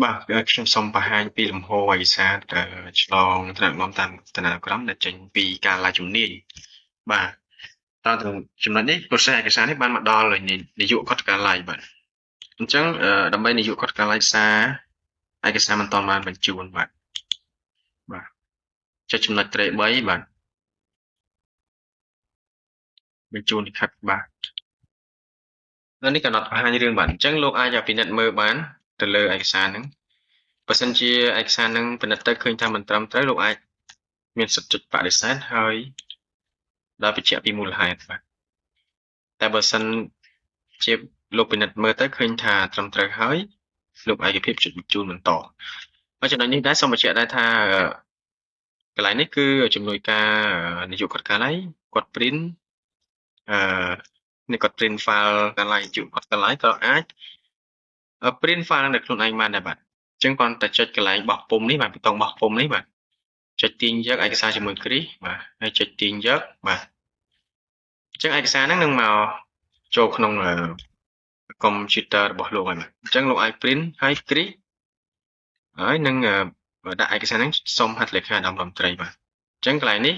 បាទខ្ញុំសូមបង្ហាញពីលំហឯកសារឆ្លងថ្នាក់នាំតាមដំណើរក្រមដែលចេញពីការឡាយជំនាញបាទតើចំណុចនេះ process ឯកសារនេះបានមកដល់នាយករដ្ឋការឡាយបាទអញ្ចឹងដើម្បីនាយករដ្ឋការឡាយសារឯកសារមិនទាន់បានបញ្ជូនបាទចុចចំណុចត្រេ3បាទបញ្ជូនលិខិតបាទនៅនេះកំណត់បង្ហាញរឿងបាទអញ្ចឹងលោកអាចពិនិត្យមើលបានទៅលើឯកសារហ្នឹងបើសិនជាឯកសារហ្នឹងពិនិត្យទៅឃើញថាមិនត្រឹមត្រូវលោកអាចមានសិទ្ធិចុចបដិសេធហើយដោយបញ្ជាក់ពីមូលហេតុបាទតែបើសិនជាលោកពិនិត្យមើលទៅឃើញថាត្រឹមត្រូវហើយលោកឯកភាពចុចបញ្ជូនបន្តហើយចំណុចនេះដែរសូមបញ្ជាក់ដែរថាកន្លែងនេះគឺជំនួយការនាយករដ្ឋការឡាយគាត់ print នេះគាត់ print file កន្លែងជួបគាត់កន្លែងក៏អាច print file នៅខ្លួនឯងបានដែរបាទអញ្ចឹងគ្រាន់តែចុចកន្លែងបោះពុម្ពនេះបាទប៊ូតុងបោះពុម្ពនេះបាទចុចទាញយកឯកសារជាមួយគ្រីសបាទហើយចុចទាញយកបាទអញ្ចឹងឯកសារហ្នឹងនឹងមកចូលក្នុងកុំព្យូទ័ររបស់លោកហើយបាទអញ្ចឹងលោកអាច print ហើយគ្រីសហើយនឹងដាក់ឯកសារហ្នឹងសុំហត្ថលេខាឧត្តមរដ្ឋមន្ត្រីបាទអញ្ចឹងកន្លែងនេះ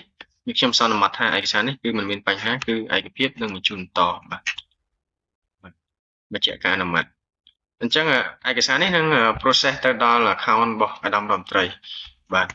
ខ្ញុំសន្មត់ថាឯកសារនេះគឺមិនមានបញ្ហាគឺឯកភាពនឹងបញ្ជូនបន្តបាទបញ្ជាក់ការអនុម័តអញ្ចឹងឯកសារនេះនឹង process ទៅដល់ account របស់ឧត្តមរដ្ឋមន្ត្រីបាទ